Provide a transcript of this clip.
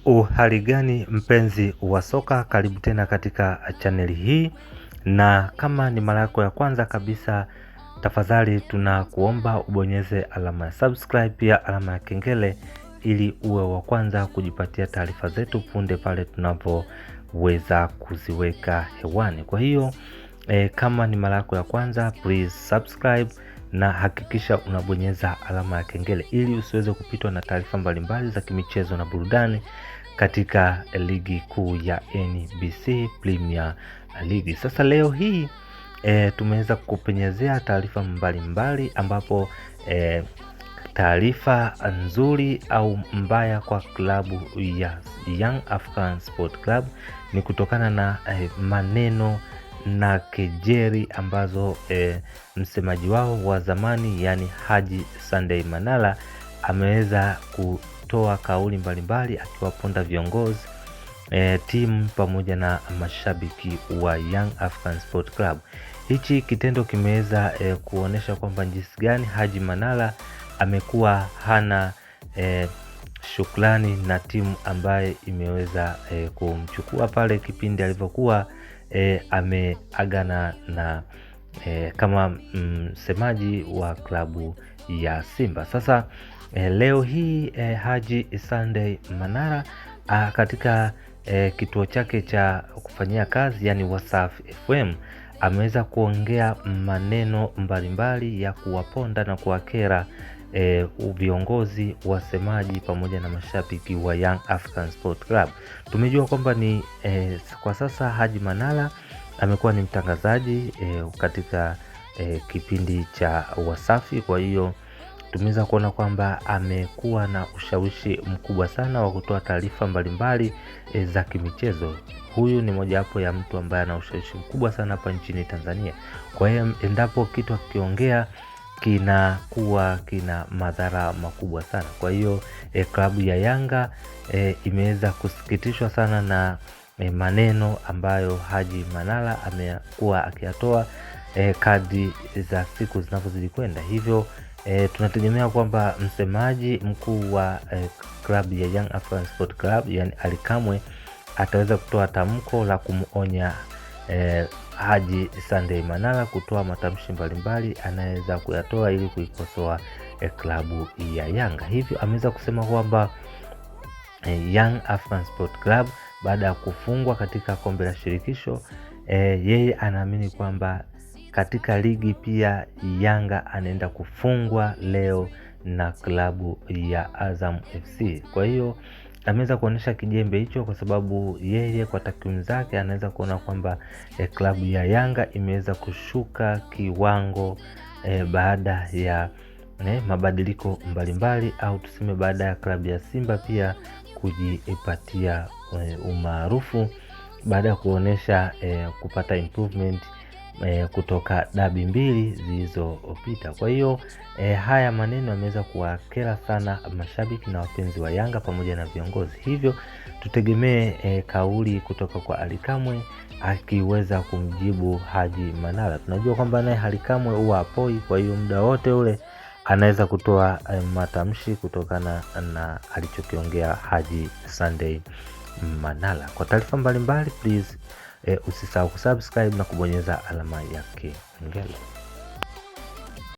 Uhali gani mpenzi wa soka, karibu tena katika chaneli hii, na kama ni mara yako ya kwanza kabisa, tafadhali tunakuomba ubonyeze alama ya subscribe, pia alama ya kengele, ili uwe wa kwanza kujipatia taarifa zetu punde pale tunapoweza kuziweka hewani. Kwa hiyo kama ni mara yako ya kwanza, please subscribe na hakikisha unabonyeza alama ya kengele ili usiweze kupitwa na taarifa mbalimbali za kimichezo na burudani katika ligi kuu ya NBC Premier League. Sasa leo hii tumeweza kupenyezea taarifa mbalimbali, ambapo taarifa nzuri au mbaya kwa klabu ya Young Africans Sport Club ni kutokana na maneno na kejeli ambazo msemaji wao wa zamani, yani Haji Sunday Manara, ameweza kutoa kauli mbalimbali akiwaponda viongozi, timu pamoja na mashabiki wa Young Africans Sport Club. Hichi kitendo kimeweza kuonesha kwamba jinsi gani Haji Manara amekuwa hana shukrani na timu ambaye imeweza kumchukua pale kipindi alivyokuwa ameagana na kama msemaji wa klabu ya Simba. Sasa leo hii Haji Sunday Manara katika kituo chake cha kufanyia kazi, yani Wasafi FM, ameweza kuongea maneno mbalimbali ya kuwaponda na kuwakera viongozi, wasemaji pamoja na mashabiki wa Young African Sport Club. Tumejua kwamba ni kwa sasa Haji Manara amekuwa ni mtangazaji katika kipindi cha Wasafi. Kwa hiyo tumeweza kuona kwamba amekuwa na ushawishi mkubwa sana wa kutoa taarifa mbalimbali za kimichezo. Huyu ni mojawapo ya mtu ambaye ana ushawishi mkubwa sana hapa nchini Tanzania. Kwa hiyo endapo kitu akiongea kinakuwa kina madhara makubwa sana. Kwa hiyo klabu ya Yanga imeweza kusikitishwa sana na maneno ambayo Haji Manara amekuwa akiyatoa kadri za siku zinavyozidi kwenda. Hivyo tunategemea kwamba msemaji mkuu wa klabu ya Young Africans Sport Club, yani Ally Kamwe, ataweza kutoa tamko la kumuonya Haji Sunday Manara kutoa matamshi mbalimbali anaweza kuyatoa ili kuikosoa klabu ya Yanga. Hivyo ameweza kusema kwamba Young Africans Sport Club baada ya kufungwa katika kombe la shirikisho, yeye anaamini kwamba katika ligi pia Yanga anaenda kufungwa leo na klabu ya Azam FC. Kwa hiyo ameweza kuonesha kijembe hicho, kwa sababu yeye kwa takwimu zake anaweza kuona kwamba klabu ya Yanga imeweza kushuka kiwango baada ya mabadiliko mbalimbali, au tuseme baada ya klabu ya Simba pia kujipatia umaarufu baada ya kuonesha kupata improvement kutoka dabi mbili zilizopita. Kwa hiyo haya maneno yameweza kuwakera sana mashabiki na wapenzi wa Yanga pamoja na viongozi. Hivyo tutegemee kauli kutoka kwa Ally Kamwe akiweza kumjibu Haji Manara. Tunajua kwamba naye Ally Kamwe huwa apoi, kwa hiyo muda wote ule anaweza kutoa matamshi kutokana na alichokiongea Haji Sunday Manara. Kwa taarifa mbalimbali, please usisahau kusubscribe na kubonyeza alama ya kengele.